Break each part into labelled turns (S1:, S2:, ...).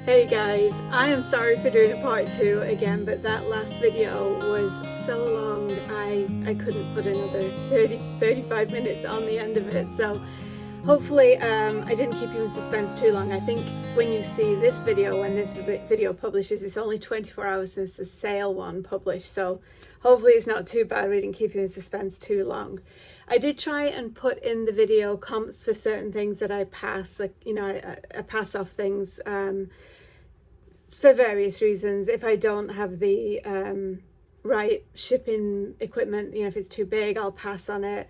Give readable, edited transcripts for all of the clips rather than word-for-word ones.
S1: Hey guys, I am sorry for doing a part two again, but that last video was so long I couldn't put another 35 minutes on the end of it. So hopefully I didn't keep you in suspense too long. I think when you see this video, when this video publishes, it's only 24 hours since the sale one published. So hopefully it's not too bad. We didn't keep you in suspense too long. I did try and put in the video comps for certain things that I pass, like, you know, I pass off things for various reasons. If I don't have the right shipping equipment, you know, if it's too big, I'll pass on it.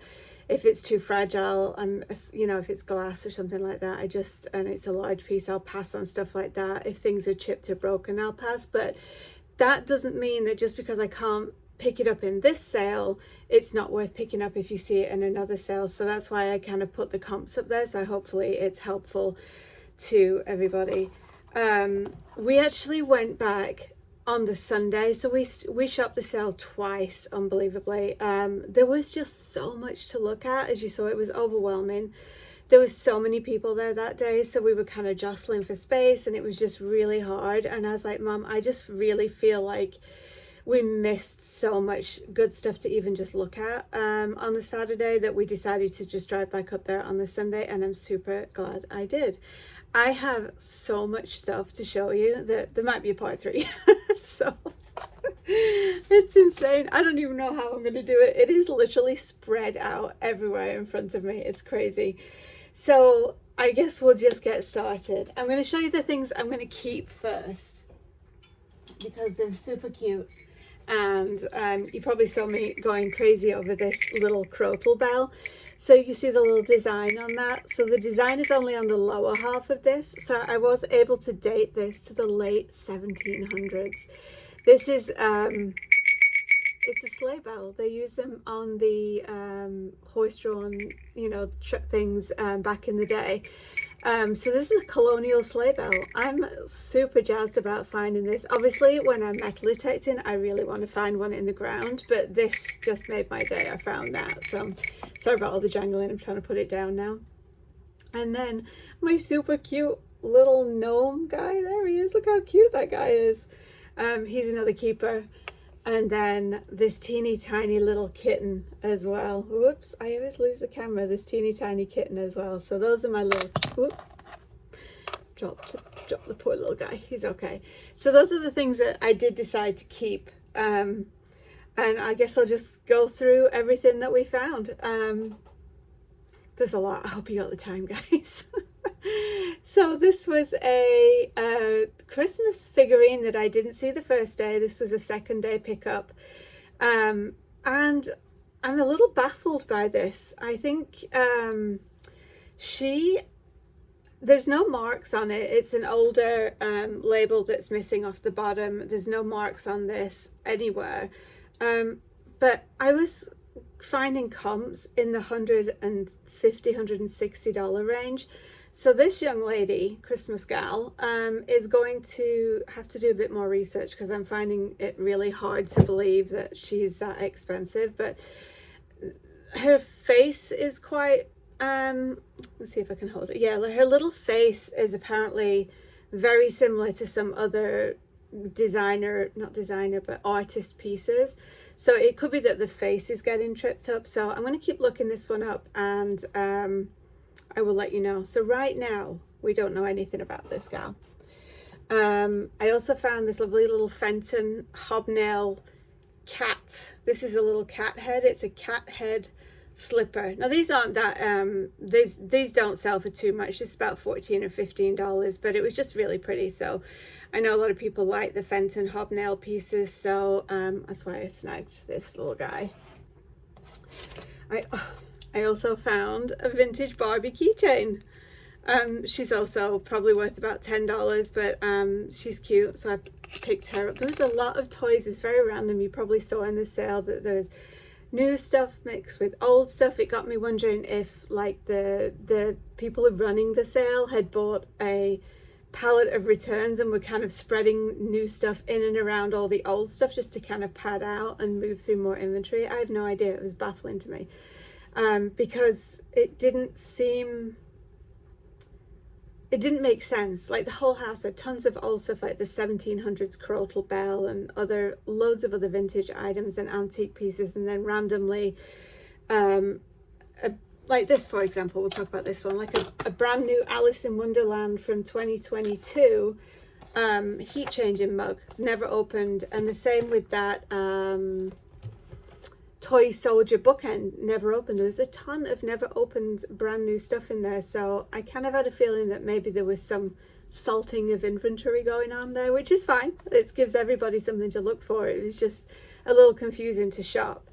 S1: If it's too fragile, you know, if it's glass or something like that, and it's a large piece, I'll pass on stuff like that. If things are chipped or broken, I'll pass. But that doesn't mean that just because I can't pick it up in this sale, it's not worth picking up if you see it in another sale. So that's why I kind of put the comps up there. So hopefully it's helpful to everybody. We actually went back on the Sunday, so we shopped the sale twice, unbelievably. There was just so much to look at. As you saw, it was overwhelming. There was so many people there that day, so we were kind of jostling for space, and it was just really hard. And I was like, Mom, I just really feel like we missed so much good stuff to even just look at on the Saturday, that we decided to just drive back up there on the Sunday, and I'm super glad I did. I have so much stuff to show you that there might be a part three. So it's insane. I don't even know how I'm going to do it. It is literally spread out everywhere in front of me. It's crazy. So I guess we'll just get started. I'm going to show you the things I'm going to keep first because they're super cute. And you probably saw me going crazy over this little cropal bell. So you see the little design on that. So the design is only on the lower half of this. So I was able to date this to the late 1700s. This is, it's a sleigh bell. They use them on the horse-drawn, you know, things back in the day. So this is a Colonial sleigh bell. I'm super jazzed about finding this. Obviously, when I'm metal detecting, I really want to find one in the ground, but this just made my day. I found that. So sorry about all the jangling. I'm trying to put it down now. And then my super cute little gnome guy. There he is. Look how cute that guy is. He's another keeper. And then this teeny tiny little kitten as well. Whoops, I always lose the camera. This teeny tiny kitten as well. So those are my little, whoop, dropped the poor little guy. He's okay. So those are the things that I did decide to keep. And I guess I'll just go through everything that we found. There's a lot. I hope you got the time, guys. So this was a Christmas figurine that I didn't see the first day. This was a second day pickup. And I'm a little baffled by this. I think there's no marks on it. It's an older label that's missing off the bottom. There's no marks on this anywhere. But I was finding comps in the $150, $160 range. So this young lady, Christmas gal, is going to have to do a bit more research because I'm finding it really hard to believe that she's that expensive. But her face is quite, let's see if I can hold it. Yeah, her little face is apparently very similar to some other not designer, but artist pieces. So it could be that the face is getting tripped up. So I'm going to keep looking this one up, and I will let you know. So right now, we don't know anything about this gal. I also found this lovely little Fenton hobnail cat. This is a little cat head. It's a cat head slipper. Now these aren't that, these don't sell for too much. It's about $14 or $15, but it was just really pretty. So I know a lot of people like the Fenton hobnail pieces. So that's why I snagged this little guy. I also found a vintage Barbie keychain. She's also probably worth about $10, but she's cute, so I picked her up. There was a lot of toys. It's very random. You probably saw in the sale that there's new stuff mixed with old stuff. It got me wondering if, like, the people running the sale had bought a palette of returns and were kind of spreading new stuff in and around all the old stuff just to kind of pad out and move through more inventory. I have no idea. It was baffling to me. Because it didn't seem it didn't make sense. Like the whole house had tons of old stuff, like the 1700s crotal bell and loads of other vintage items and antique pieces, and then randomly like this, for example, we'll talk about this one, like a brand new Alice in Wonderland from 2022 heat changing mug, never opened. And the same with that toy soldier bookend, never opened. There was a ton of never opened brand new stuff in there, so I kind of had a feeling that maybe there was some salting of inventory going on there, which is fine. It gives everybody something to look for. It was just a little confusing to shop.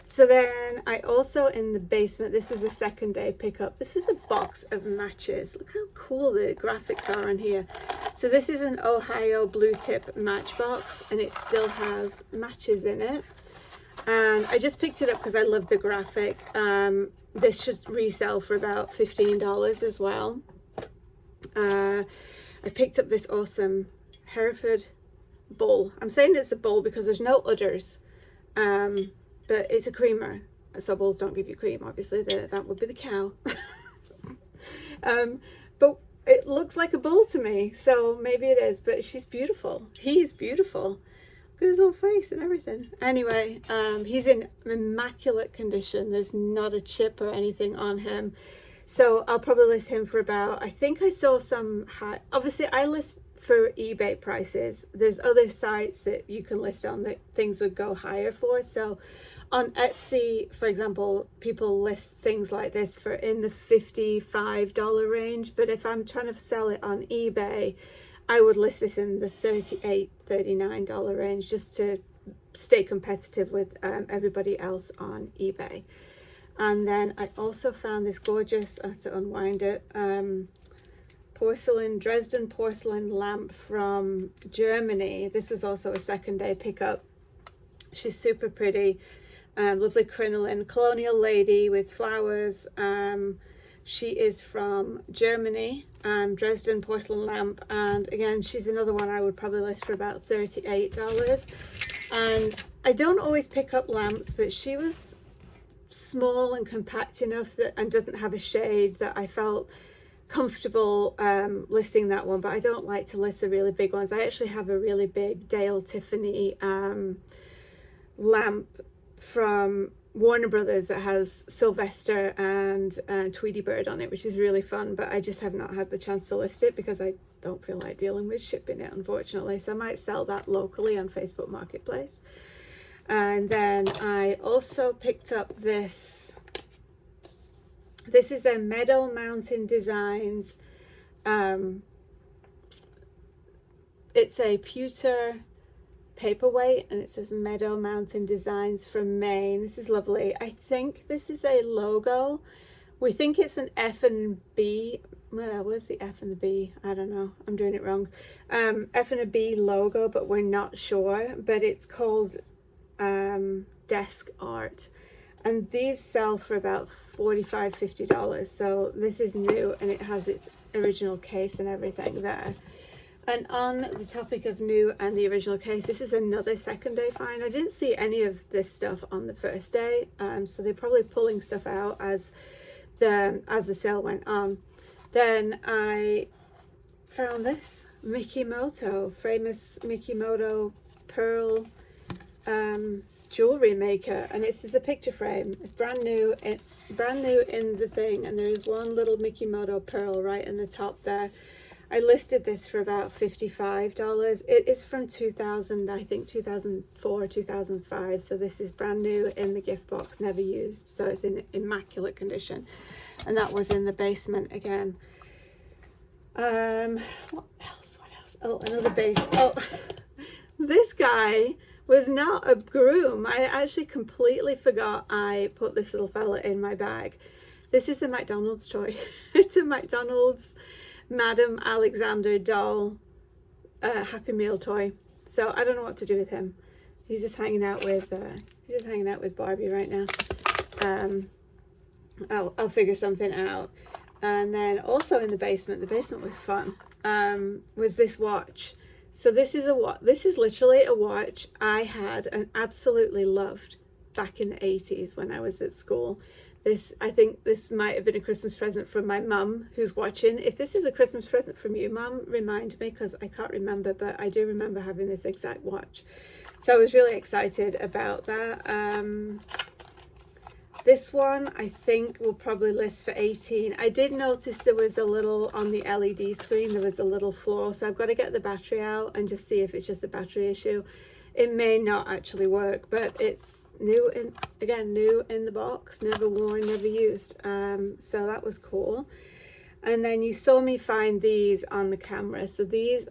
S1: So then I also, in the basement, this was a second day pickup. This is a box of matches. Look how cool the graphics are on here. So this is an Ohio blue tip matchbox, and it still has matches in it. And I just picked it up because I love the graphic. This should resell for about $15 as well. I picked up this awesome Hereford bull. I'm saying it's a bull because there's no udders. But it's a creamer, so bulls don't give you cream, obviously. That would be the cow. But it looks like a bull to me, so maybe it is. But she's beautiful. He is beautiful. Look at his whole face and everything. Anyway, he's in immaculate condition. There's not a chip or anything on him. So I'll probably list him for about, I think I saw some high, obviously I list for eBay prices. There's other sites that you can list on that things would go higher for. So on Etsy, for example, people list things like this for in the $55 range. But if I'm trying to sell it on eBay, I would list this in the $38, $39 range just to stay competitive with everybody else on eBay. And then I also found this gorgeous, I have to unwind it, Dresden porcelain lamp from Germany. This was also a second day pickup. She's super pretty, lovely crinoline, colonial lady with flowers. She is from Germany, Dresden porcelain lamp, and again, she's another one I would probably list for about $38. And I don't always pick up lamps, but she was small and compact enough that, and doesn't have a shade, that I felt comfortable listing that one. But I don't like to list the really big ones. I actually have a really big Dale Tiffany lamp from Warner Brothers that has Sylvester and Tweety Bird on it, which is really fun, but I just have not had the chance to list it because I don't feel like dealing with shipping it, unfortunately. So I might sell that locally on Facebook Marketplace. And then I also picked up this. This is a Meadow Mountain Designs. It's a pewter paperweight, and it says Meadow Mountain Designs from Maine. This is lovely. I think this is a logo. We think it's an F and B. Well, where's the F and the B? I don't know. I'm doing it wrong. F and a B logo, but we're not sure. But it's called Desk Art. And these sell for about $45, $50. So this is new, and it has its original case and everything there. And on the topic of new and the original case, this is another second day find. I didn't see any of this stuff on the first day, so they're probably pulling stuff out as the sale went on. Then I found this Mikimoto, famous Mikimoto pearl jewelry maker, and this is a picture frame. It's brand new in the thing, and there is one little Mikimoto pearl right in the top there. I listed this for about $55. It is from 2000, I think 2004, 2005. So this is brand new in the gift box, never used. So it's in immaculate condition. And that was in the basement again. What else? Oh, another base. Oh, this guy was not a groom. I actually completely forgot I put this little fella in my bag. This is a McDonald's toy. It's a McDonald's Madam Alexander doll Happy Meal toy. So I don't know what to do with him. He's just hanging out with Barbie right now. I'll figure something out. And then also in the basement was fun. Was this watch. So this is a watch. This is literally a watch I had and absolutely loved back in the 80s when I was at school. This, I think this might have been a Christmas present from my mum who's watching. If this is a Christmas present from you, Mum, remind me, because I can't remember, but I do remember having this exact watch. So I was really excited about that. This one I think will probably list for 18. I did notice there was a little, on the LED screen, there was a little flaw, so I've got to get the battery out and just see if it's just a battery issue. It may not actually work, but it's new in the box, never worn, never used. So that was cool. And then you saw me find these on the camera. So this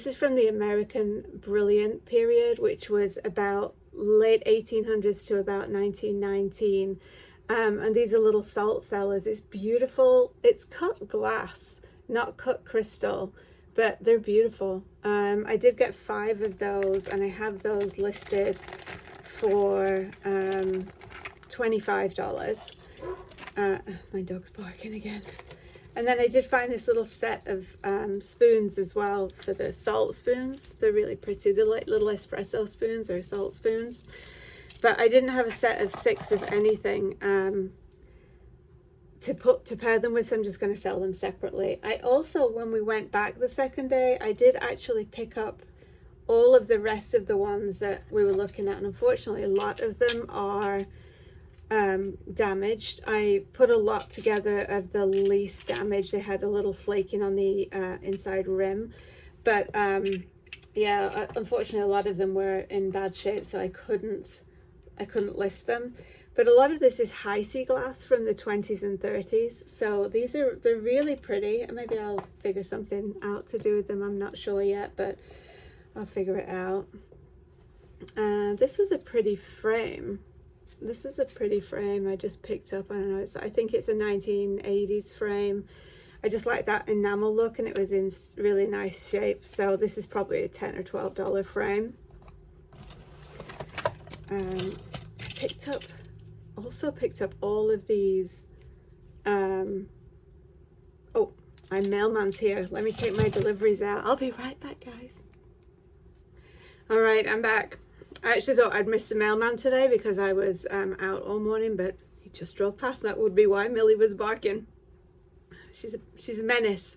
S1: is from the American Brilliant period, which was about late 1800s to about 1919. And these are little salt cellars. It's beautiful. It's cut glass, not cut crystal, but they're beautiful. I did get 5 of those, and I have those listed for $25. My dog's barking again. And then I did find this little set of spoons as well for the salt spoons. They're really pretty. They're like little espresso spoons or salt spoons. But I didn't have a set of 6 of anything to pair them with, so I'm just going to sell them separately. I also, when we went back the second day, I did actually pick up all of the rest of the ones that we were looking at, and unfortunately a lot of them are damaged. I put a lot together of the least damaged. They had a little flaking on the inside rim, but yeah, unfortunately a lot of them were in bad shape, so I couldn't list them. But a lot of this is high sea glass from the 20s and 30s, so they're really pretty. Maybe I'll figure something out to do with them. I'm not sure yet, but I'll figure it out. This was a pretty frame. I just picked up. I don't know, I think it's a 1980s frame. I just like that enamel look, and it was in really nice shape. So this is probably a $10 or $12 frame. Also picked up all of these. Oh, my mailman's here. Let me take my deliveries out. I'll be right back, guys. All right, I'm back. I actually thought I'd missed the mailman today because I was out all morning, but he just drove past. That would be why Millie was barking. She's a menace.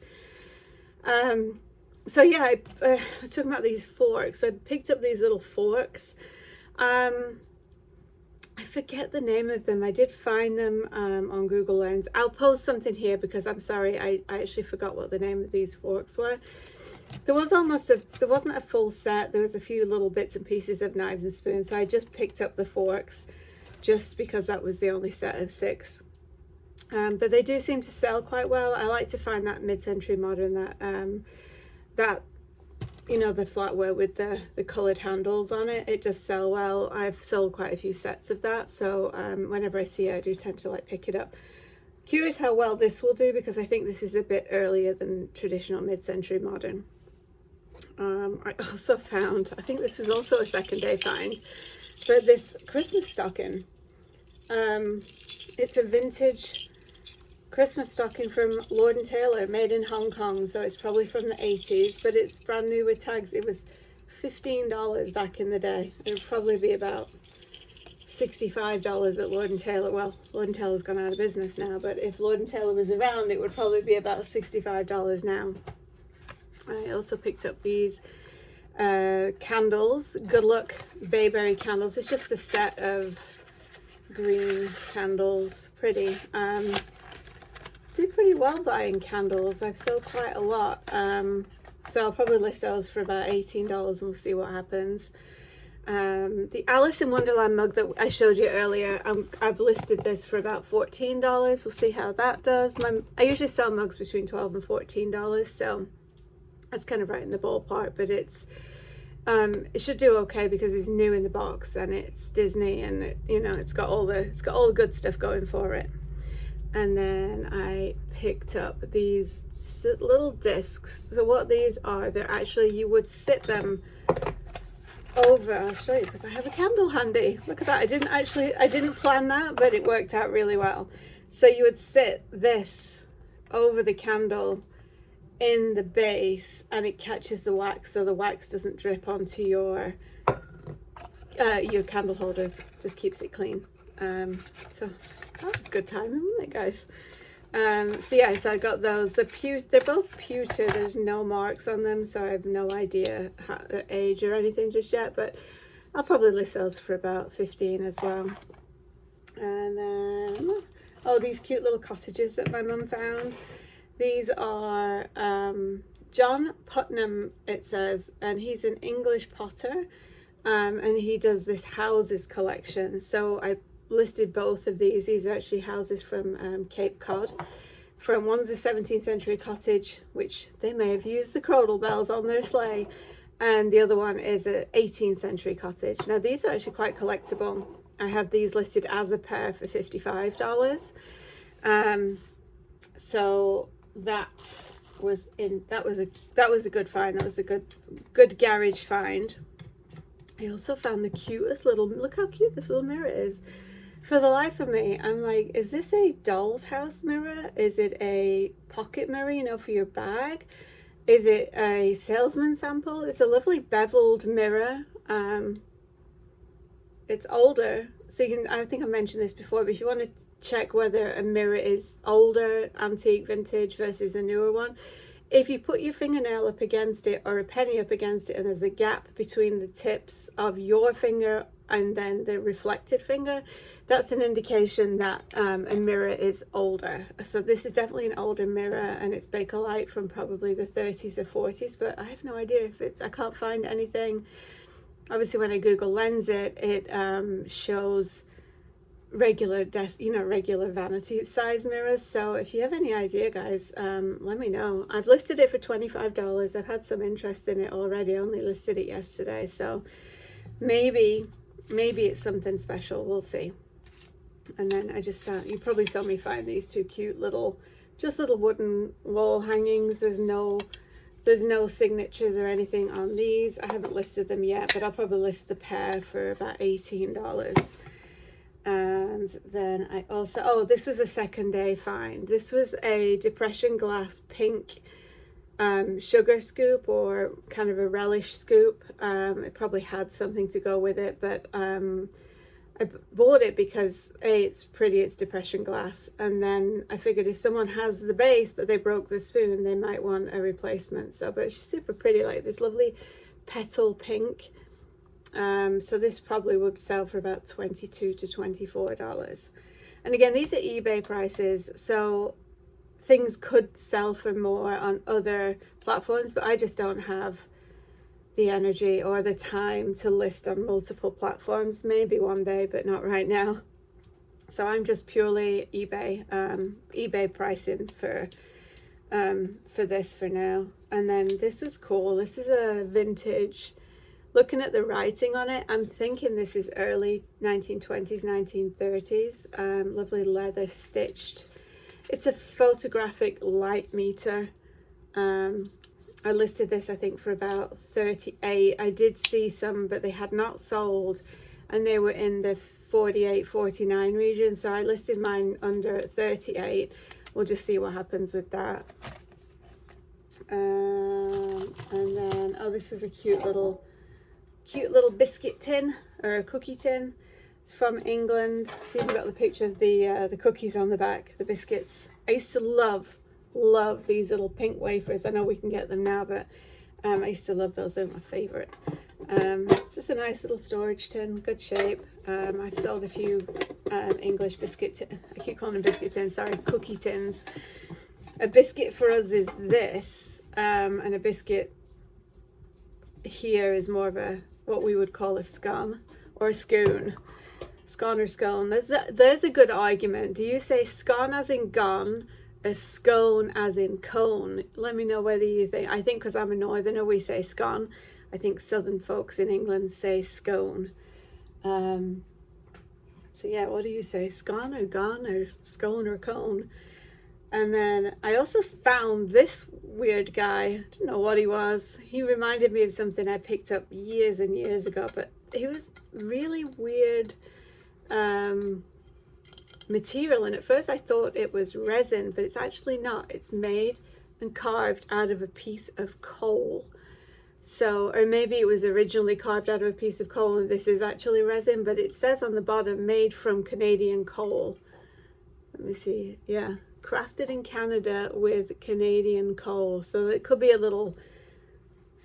S1: So yeah, I was talking about these forks. I picked up these little forks. I forget the name of them. I did find them on Google Lens. I'll post something here because I'm sorry, I actually forgot what the name of these forks were. There wasn't a full set. There was a few little bits and pieces of knives and spoons, so I just picked up the forks just because that was the only set of 6. But they do seem to sell quite well. I like to find that mid-century modern, that you know, the flatware with the colored handles on it. It does sell well. I've sold quite a few sets of that, so whenever I see it, I do tend to like pick it up. Curious how well this will do, because I think this is a bit earlier than traditional mid-century modern. I also found, I think this was also a second day find, but this Christmas stocking. It's a vintage Christmas stocking from Lord & Taylor, made in Hong Kong, so it's probably from the 80s, but it's brand new with tags. It was $15 back in the day. It would probably be about $65 at Lord & Taylor. Well, Lord & Taylor's gone out of business now, but if Lord & Taylor was around, it would probably be about $65 now. I also picked up these candles, Good Luck Bayberry candles. It's just a set of green candles, pretty. Do pretty well buying candles. I've sold quite a lot, so I'll probably list those for about $18 and we'll see what happens. The Alice in Wonderland mug that I showed you earlier, I've listed this for about $14. We'll see how that does. I usually sell mugs between $12 and $14, so that's kind of right in the ballpark, but it should do okay because it's new in the box and it's Disney, and it's got all the good stuff going for it. And then I picked up these little discs. So what these are, they're actually, you would sit them over. I'll show you because I have a candle handy. Look at that. I didn't plan that, but it worked out really well. So you would sit this over the candle in the base, and it catches the wax, so the wax doesn't drip onto your candle holders. Just keeps it clean. So that was good timing, wasn't it, guys? So yeah, so I got those. They're both pewter. There's no marks on them, so I have no idea their age or anything just yet, but I'll probably list those for about 15 as well. And then, oh, these cute little cottages that my mum found. These are John Putnam, it says, and he's an English potter, and he does this houses collection. So I listed both of these. These are actually houses from Cape Cod. One's a 17th century cottage, which they may have used the cradle bells on their sleigh, and the other one is an 18th century cottage. Now these are actually quite collectible. I have these listed as a pair for $55. So that was a good find. That was a good garage find. I also found the cutest little, look how cute this little mirror is. For the life of me, I'm like, is this a doll's house mirror? Is it a pocket mirror, you know, for your bag? Is it a salesman sample? It's a lovely beveled mirror. It's older, so you can, I think I mentioned this before, but if you want to check whether a mirror is older, antique, vintage versus a newer one, if you put your fingernail up against it or a penny up against it and there's a gap between the tips of your finger and then the reflected finger, that's an indication that a mirror is older. So this is definitely an older mirror, and it's Bakelite from probably the 30s or 40s, but I have no idea if it's, I can't find anything. Obviously when I Google lens it shows regular regular vanity size mirrors. So if you have any idea, guys, let me know. I've listed it for $25. I've had some interest in it already. I only listed it yesterday, so maybe it's something special. We'll see. And then I just found, you probably saw me find these two cute little wooden wall hangings. There's no signatures or anything on these. I haven't listed them yet, but I'll probably list the pair for about $18. And then I also, oh, this was a second day find. This was a depression glass pink sugar scoop, or kind of a relish scoop. It probably had something to go with it, but I bought it because A, it's pretty, it's depression glass, and then I figured if someone has the base but they broke the spoon, they might want a replacement. So, but it's super pretty, like this lovely petal pink. So this probably would sell for about $22 to $24. And again, these are eBay prices, so things could sell for more on other platforms, but I just don't have the energy or the time to list on multiple platforms. Maybe one day, but not right now. So I'm just purely eBay pricing for this for now. And then this was cool. This is a vintage. Looking at the writing on it, I'm thinking this is early 1920s, 1930s. Lovely leather stitched. It's a photographic light meter. I listed this, I think, for about 38. I did see some, but they had not sold, and they were in the 48, 49 region. So I listed mine under 38. We'll just see what happens with that. And then, oh, this was a cute little biscuit tin, or a cookie tin. It's from England. See, we've got the picture of the cookies on the back, the biscuits. I used to love these little pink wafers. I know we can get them now, but I used to love those. They're my favorite. It's just a nice little storage tin, good shape. I've sold a few English I keep calling them biscuit tins, sorry, cookie tins. A biscuit for us is this, and a biscuit here is more of what we would call a scone or a scone. Scone or scone. There's a good argument. Do you say scone as in gone, a scone as in cone? Let me know whether you think. I think because I'm a northerner, we say scone. I think southern folks in England say scone. So yeah, what do you say? Scone or gone, or scone or cone? And then I also found this weird guy. I don't know what he was. He reminded me of something I picked up years and years ago, but he was really weird material. And at first I thought it was resin, but it's actually not. It's made and carved out of a piece of coal. So, or maybe it was originally carved out of a piece of coal and this is actually resin, but it says on the bottom, made from Canadian coal. Let me see. Yeah, crafted in Canada with Canadian coal. So it could be a little,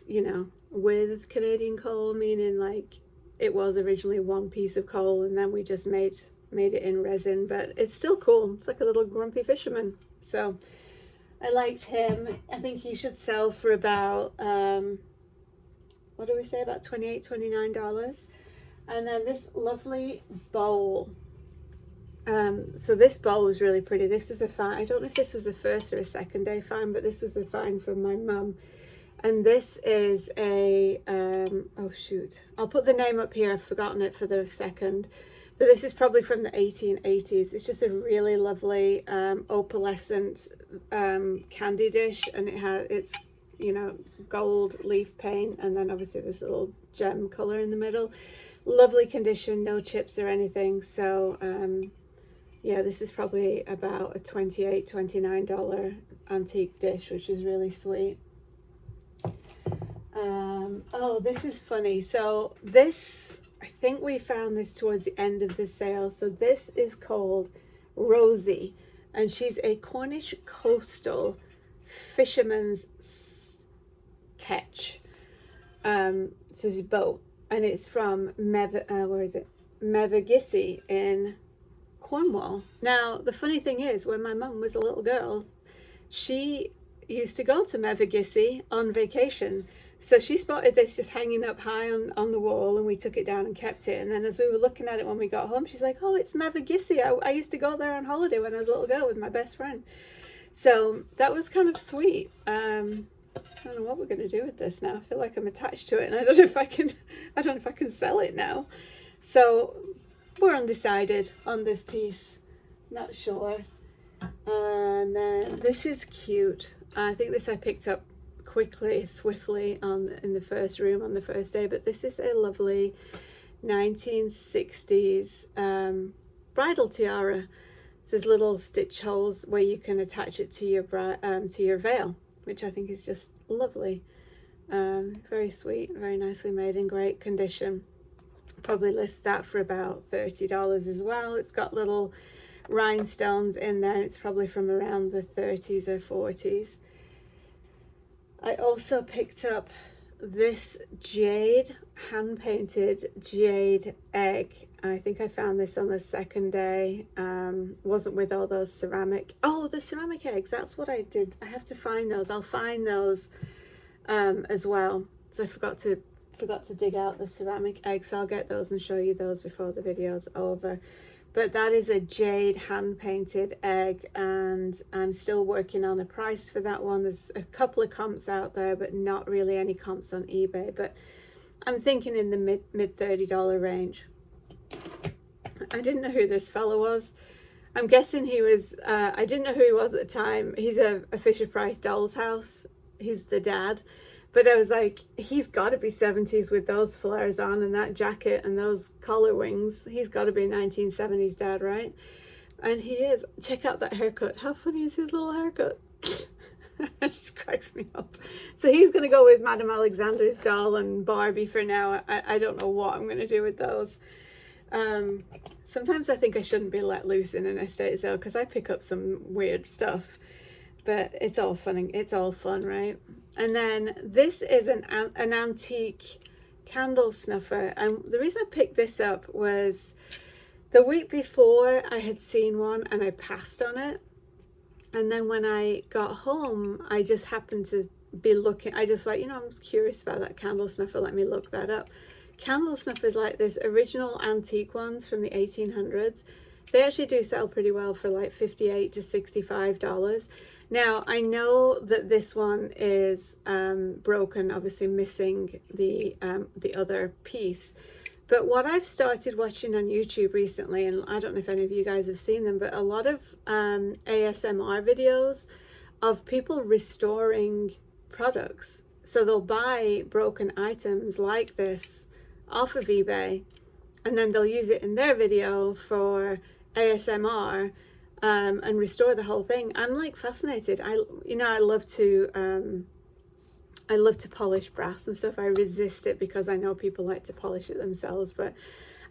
S1: you know, with Canadian coal, meaning like it was originally one piece of coal and then we just made it in resin, but it's still cool. It's like a little grumpy fisherman. So I liked him. I think he should sell for about what do we say, about $28, $29. And then this lovely bowl. So this bowl was really pretty. This was a find. I don't know if this was a first or a second day find, but this was the find from my mum. And this is a oh shoot, I'll put the name up here, I've forgotten it for the second, but this is probably from the 1880s. It's just a really lovely opalescent candy dish, and it's, you know, gold leaf paint, and then obviously this little gem color in the middle. Lovely condition, no chips or anything. So yeah, this is probably about a $28, $29 antique dish, which is really sweet. Oh, this is funny. So this, I think we found this towards the end of the sale. So this is called Rosie, and she's a Cornish coastal fisherman's ketch. This is a boat, and it's from Mevagissey in Cornwall. Now, the funny thing is, when my mum was a little girl, she used to go to Mevagissey on vacation. So she spotted this just hanging up high on the wall, and we took it down and kept it. And then as we were looking at it when we got home, she's like, oh, it's Mevagissey. I used to go there on holiday when I was a little girl with my best friend. So that was kind of sweet. I don't know what we're going to do with this now. I feel like I'm attached to it, and I don't know if I can sell it now. So we're undecided on this piece. Not sure. And then this is cute. I think this I picked up quickly, swiftly in the first room on the first day, but this is a lovely 1960s bridal tiara. There's little stitch holes where you can attach it to your veil, which I think is just lovely. Very sweet, very nicely made, in great condition. Probably list that for about $30 as well. It's got little rhinestones in there. It's probably from around the 30s or 40s. I also picked up this jade, hand-painted jade egg. I think I found this on the second day. Wasn't with all those ceramic. Oh, the ceramic eggs. That's what I did. I have to find those. I'll find those as well. So I forgot to dig out the ceramic eggs. So I'll get those and show you those before the video's over. But that is a jade hand-painted egg, and I'm still working on a price for that one. There's a couple of comps out there, but not really any comps on eBay. But I'm thinking in the mid $30 range. I didn't know who this fellow was. I'm guessing he was, I didn't know who he was at the time. He's a Fisher-Price Doll's House. He's the dad. But I was like, he's got to be 70s with those flares on and that jacket and those collar wings. He's got to be 1970s dad, right? And he is. Check out that haircut. How funny is his little haircut? It just cracks me up. So he's going to go with Madame Alexander's doll and Barbie for now. I don't know what I'm going to do with those. Sometimes I think I shouldn't be let loose in an estate sale because I pick up some weird stuff. But it's all fun. It's all fun, right? And then this is an antique candle snuffer. And the reason I picked this up was the week before I had seen one and I passed on it. And then when I got home, I just happened to be looking. I just like, I'm curious about that candle snuffer. Let me look that up. Candle snuffers like this, original antique ones from the 1800s. They actually do sell pretty well for like $58 to $65. Now, I know that this one is broken, obviously missing the other piece. But what I've started watching on YouTube recently, and I don't know if any of you guys have seen them, but a lot of ASMR videos of people restoring products. So they'll buy broken items like this off of eBay, and then they'll use it in their video for ASMR and restore the whole thing. I'm like fascinated. I love to I love to polish brass and stuff. I resist it because I know people like to polish it themselves, but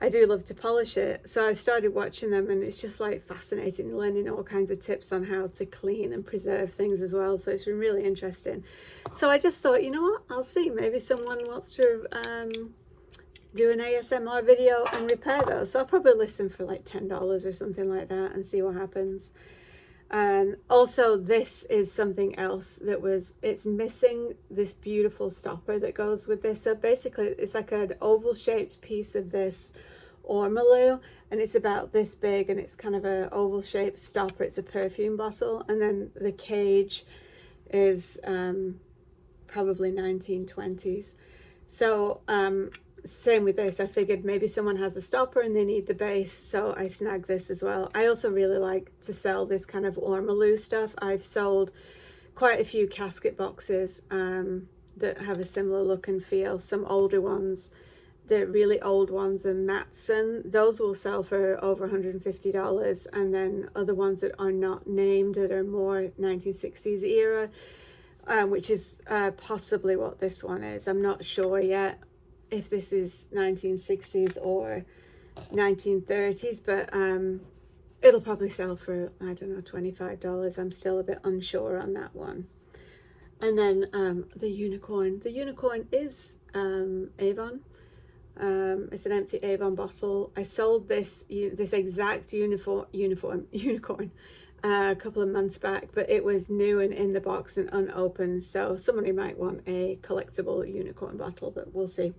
S1: I do love to polish it. So I started watching them, and it's just like fascinating, learning all kinds of tips on how to clean and preserve things as well. So it's been really interesting. So I just thought, you know what, I'll see, maybe someone wants to do an ASMR video and repair those. So I'll probably listen for like $10 or something like that and see what happens. And also, this is something else that it's missing this beautiful stopper that goes with this. So basically it's like an oval shaped piece of this ormolu, and it's about this big, and it's kind of an oval shaped stopper. It's a perfume bottle, and then the cage is probably 1920s. So same with this. I figured maybe someone has a stopper and they need the base, so I snagged this as well. I also really like to sell this kind of ormolu stuff. I've sold quite a few casket boxes that have a similar look and feel. Some older ones, the really old ones are Matson. Those will sell for over $150, and then other ones that are not named, that are more 1960s era, which is possibly what this one is. I'm not sure yet if this is 1960s or 1930s, but it'll probably sell for, I don't know, $25. I'm still a bit unsure on that one. And then the unicorn is Avon. It's an empty Avon bottle. I sold this exact unicorn a couple of months back, but it was new and in the box and unopened, so somebody might want a collectible unicorn bottle, but we'll see.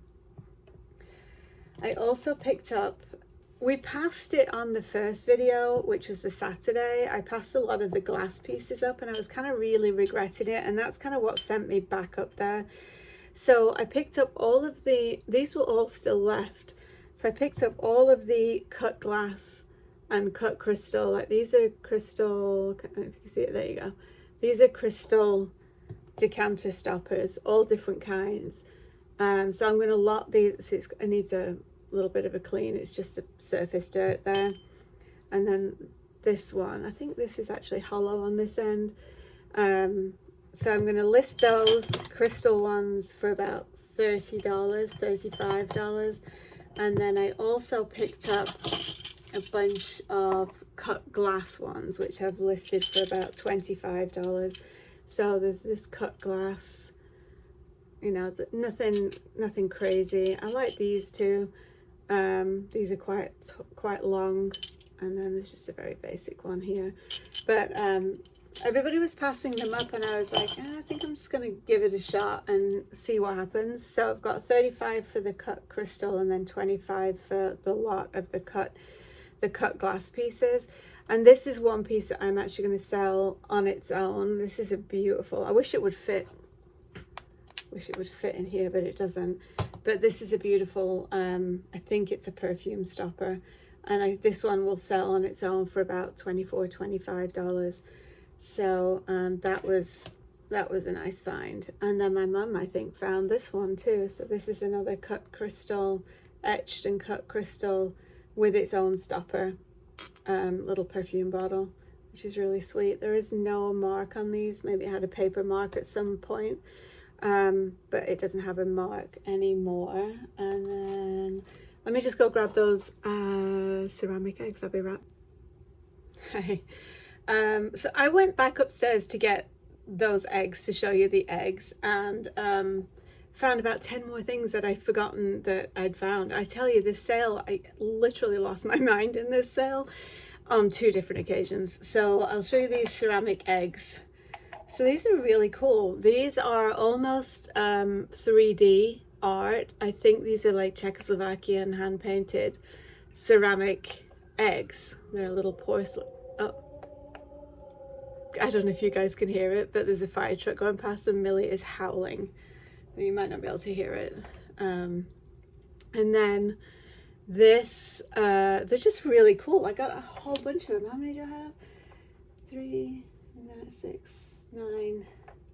S1: I also picked up, we passed it on the first video, which was the Saturday. I passed a lot of the glass pieces up, and I was kind of really regretting it, and that's kind of what sent me back up there. So I picked up all of these were all still left. So I picked up all of the cut glass and cut crystal. Like, these are crystal, I don't know if you can see it, there you go. These are crystal decanter stoppers, all different kinds. So I'm going to lot these. It needs a little bit of a clean. It's just a surface dirt there. And then this one, I think this is actually hollow on this end. So I'm going to list those crystal ones for about $30, $35. And then I also picked up a bunch of cut glass ones, which I've listed for about $25. So there's this cut glass, you know, nothing crazy. I like these two. These are quite long, and then there's just a very basic one here. But everybody was passing them up, and I was like, I think I'm just gonna give it a shot and see what happens. So I've got 35 for the cut crystal, and then 25 for the lot of the cut glass pieces. And this is one piece that I'm actually going to sell on its own. This is a beautiful, I wish it would fit in here, but it doesn't. But this is a beautiful, I think it's a perfume stopper, and this one will sell on its own for about $24, $25. So that was a nice find. And then my mum, I think, found this one too. So this is another cut crystal, etched and cut crystal with its own stopper, little perfume bottle, which is really sweet. There is no mark on these. Maybe it had a paper mark at some point, but it doesn't have a mark anymore. And then let me just go grab those ceramic eggs. I'll be right. Hey. So I went back upstairs to get those eggs, to show you the eggs, and found about 10 more things that I'd forgotten that I'd found. I tell you, this sale, I literally lost my mind in this sale on 2 different occasions. So I'll show you these ceramic eggs. So these are really cool. These are almost 3D art. I think these are like Czechoslovakian hand painted ceramic eggs. They're little porcelain. Oh, I don't know if you guys can hear it, but there's a fire truck going past and Millie is howling. You might not be able to hear it. And then this, they're just really cool. I got a whole bunch of them. How many do I have? 3, 6, 9,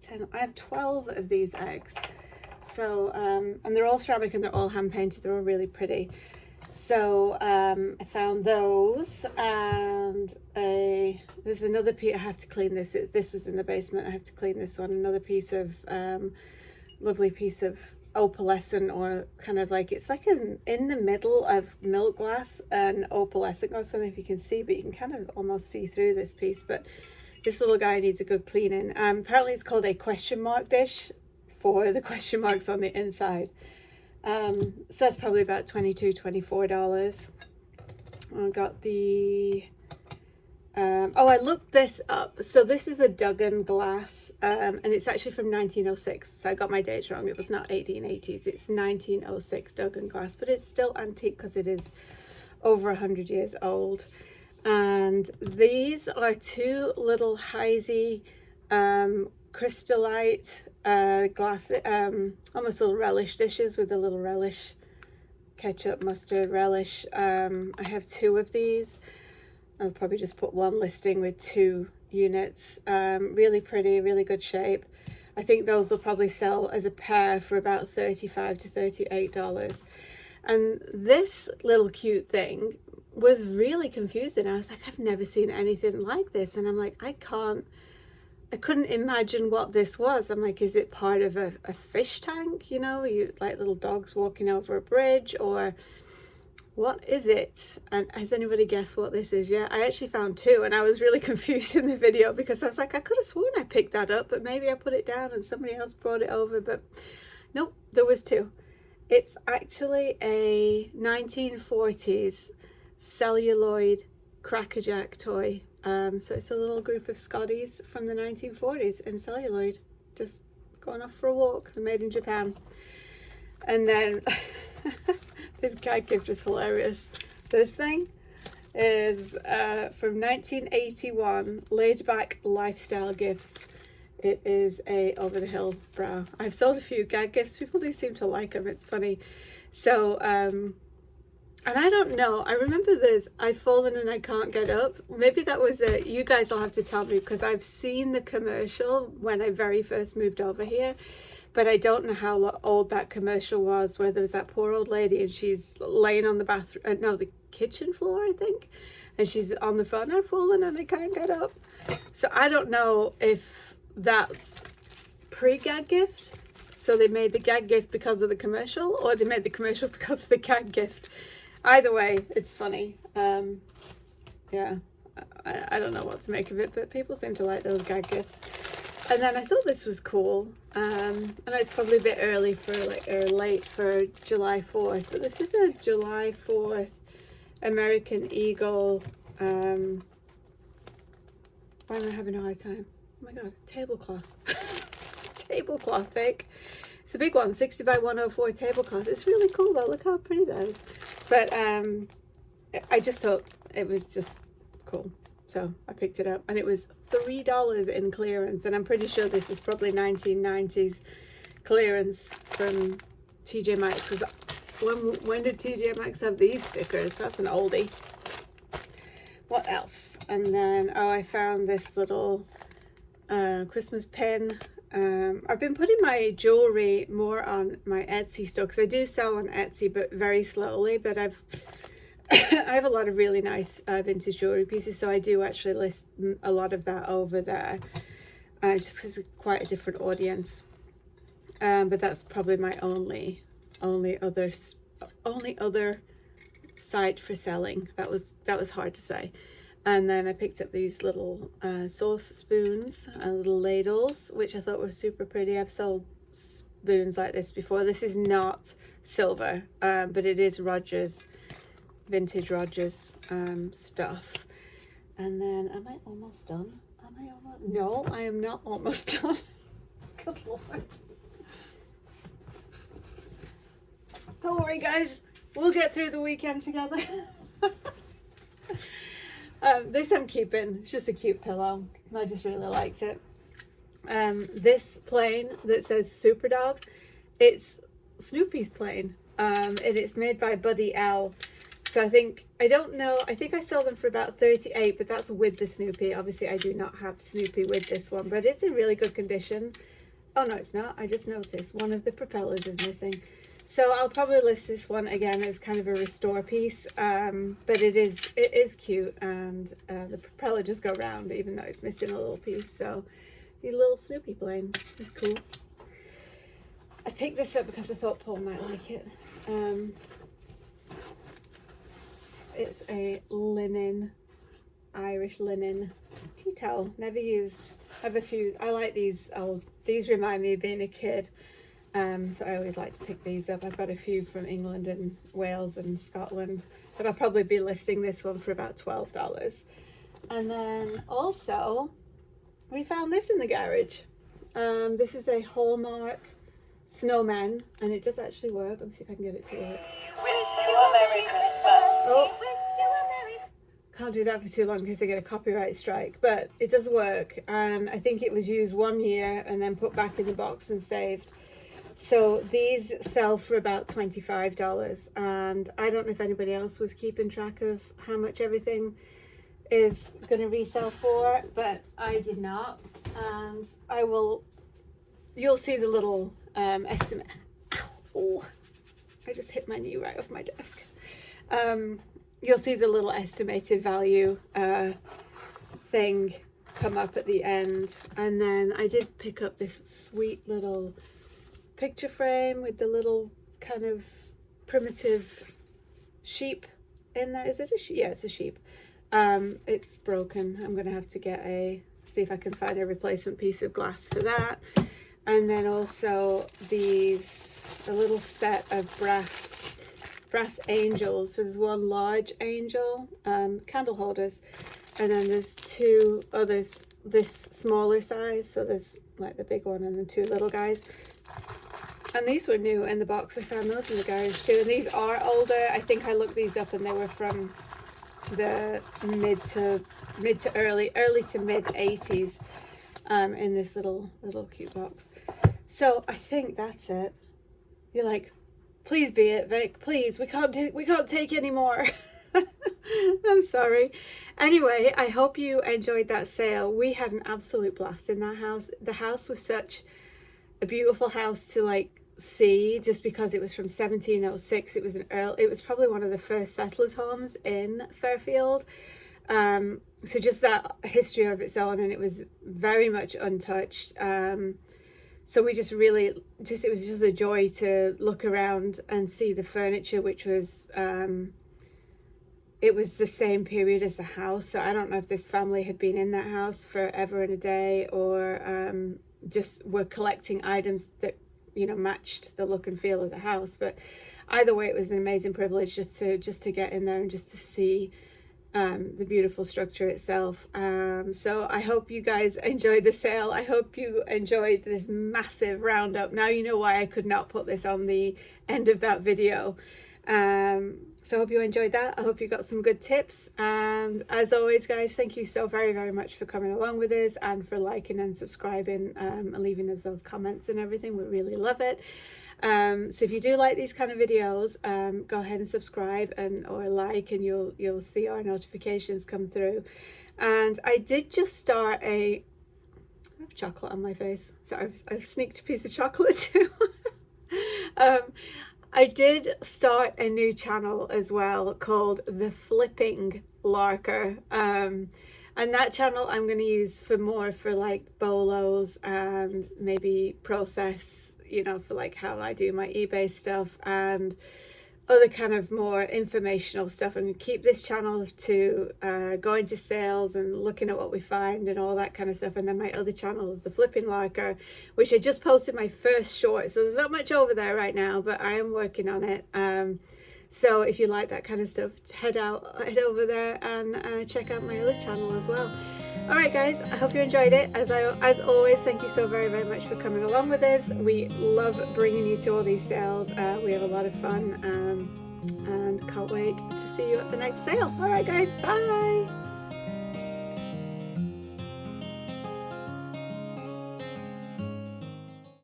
S1: 10. I have 12 of these eggs. So, and they're all ceramic and they're all hand painted. They're all really pretty. So I found those, and there's another piece. I have to clean this. This was in the basement. I have to clean this one. Another piece of lovely piece of opalescent, or kind of like, it's like in the middle of milk glass and opalescent glass. I don't know if you can see, but you can kind of almost see through this piece. But this little guy needs a good cleaning. Apparently it's called a question mark dish for the question marks on the inside. So that's probably about $22, $24. I got the oh, I looked this up. So this is a Duggan glass, and it's actually from 1906. So I got my dates wrong. It was not 1880s. It's 1906 Duggan glass, but it's still antique because it is over 100 years old. And these are two little Heisey crystallite glass, almost little relish dishes with a little relish, ketchup, mustard, relish. I have two of these. I'll probably just put one listing with 2 units. Really pretty, really good shape. I think those will probably sell as a pair for about $35 to $38. And this little cute thing was really confusing. I was like, I've never seen anything like this. And I'm like, I couldn't imagine what this was. I'm like, is it part of a fish tank? You know, you like little dogs walking over a bridge, or what is it? And has anybody guessed what this is? Yeah, I actually found 2, and I was really confused in the video because I was like, I could have sworn I picked that up, but maybe I put it down and somebody else brought it over. But nope, there was 2. It's actually a 1940s celluloid crackerjack toy. So it's a little group of Scotties from the 1940s in celluloid, just going off for a walk. They're made in Japan. And then this gag gift is hilarious. This thing is from 1981, Laid Back Lifestyle Gifts. It is a over the hill bra. I've sold a few gag gifts. People do seem to like them. It's funny. So, and I don't know. I remember this. I've fallen and I can't get up. Maybe that was a. You guys will have to tell me, because I've seen the commercial when I very first moved over here, but I don't know how old that commercial was. Where there was that poor old lady and she's laying on the bathroom. No, the kitchen floor, I think, and she's on the phone. I've fallen and I can't get up. So I don't know if that's pre-gag gift. So they made the gag gift because of the commercial, or they made the commercial because of the gag gift. Either way, it's funny. Yeah, I don't know what to make of it, but people seem to like those gag gifts. And then I thought this was cool. I know it's probably a bit early for late for July 4th, but this is a July 4th American Eagle. Why am I having a hard time? Oh my god, tablecloth. Tablecloth pick. It's a big one, 60 by 104 tablecloth. It's really cool though. Look how pretty that is. But I just thought it was just cool, so I picked it up, and it was $3 in clearance, and I'm pretty sure this is probably 1990s clearance from TJ Maxx. Because when did TJ Maxx have these stickers? That's an oldie. What else? And then I found this little Christmas pin. I've been putting my jewelry more on my Etsy store, because I do sell on Etsy, but very slowly. But I have a lot of really nice vintage jewelry pieces, so I do actually list a lot of that over there, just because it's quite a different audience. But that's probably my only other site for selling. That was hard to say. And then I picked up these little sauce spoons and little ladles, which I thought were super pretty. I've sold spoons like this before. This is not silver, but it is Rogers, vintage Rogers stuff. And then, am I almost done? No, I am not almost done. Good Lord. Don't worry, guys. We'll get through the weekend together. This I'm keeping. It's just a cute pillow. I just really liked it. This plane that says Superdog, it's Snoopy's plane, and it's made by Buddy L. So I think I sold them for about $38, but that's with the Snoopy. Obviously I do not have Snoopy with this one, but it's in really good condition. Oh no, it's not. I just noticed one of the propellers is missing. So I'll probably list this one again as kind of a restore piece, but it is cute, and the propeller just go round even though it's missing a little piece. So the little Snoopy plane is cool. I picked this up because I thought Paul might like it. It's a linen, Irish linen tea towel, never used. I have a few, I like these. These remind me of being a kid, so I always like to pick these up. I've got a few from England and Wales and Scotland, but I'll probably be listing this one for about $12. And then also we found this in the garage. This is a Hallmark snowman, and it does actually work. Let me see if I can get it to work. Oh, can't do that for too long in case I get a copyright strike, but it does work, and I think it was used 1 year and then put back in the box and saved. So these sell for about $25, and I don't know if anybody else was keeping track of how much everything is going to resell for, but I did not. And you'll see the little estimate. Oh, I just hit my knee right off my desk. You'll see the little estimated value thing come up at the end. And then I did pick up this sweet little picture frame with the little kind of primitive sheep in there. Is it a sheep? Yeah, it's a sheep. It's broken. I'm gonna have to see if I can find a replacement piece of glass for that. And then also a little set of brass angels. So there's one large angel, candle holders, and then there's two others this smaller size. So there's like the big one and then two little guys. And these were new in the box. I found those in the garage too. And these are older. I think I looked these up and they were from the mid to early to mid 80s, in this little cute box. So I think that's it. You're like, please be it, Vic, please, we can't take any more. I'm sorry. Anyway, I hope you enjoyed that sale. We had an absolute blast in that house. The house was such a beautiful house to like see, just because it was from 1706. It was probably one of the first settlers' homes in Fairfield. So just that history of its own, and it was very much untouched. So we just really, it was just a joy to look around and see the furniture, which was, it was the same period as the house. So I don't know if this family had been in that house forever and a day, or just were collecting items that, you know, matched the look and feel of the house. But either way, it was an amazing privilege just to get in there and just to see the beautiful structure itself. So I hope you guys enjoyed the sale. I hope you enjoyed this massive roundup. Now you know why I could not put this on the end of that video. So I hope you enjoyed that. I hope you got some good tips. And as always, guys, thank you so very, very much for coming along with us and for liking and subscribing, and leaving us those comments and everything. We really love it. So if you do like these kind of videos, go ahead and subscribe or like, and you'll see our notifications come through. And I did just start I have chocolate on my face. So I've sneaked a piece of chocolate too. I did start a new channel as well called The Flipping Larker. And that channel I'm going to use for like bolos and maybe process, you know, for like how I do my eBay stuff and other kind of more informational stuff, and keep this channel to going to sales and looking at what we find and all that kind of stuff. And then my other channel is The Flipping Larker, which I just posted my first short, so there's not much over there right now, but I am working on it. So if you like that kind of stuff, head over there and check out my other channel as well. All right, guys, I hope you enjoyed it. As always, thank you so very, very much for coming along with us. We love bringing you to all these sales. We have a lot of fun, and can't wait to see you at the next sale. All right, guys, bye.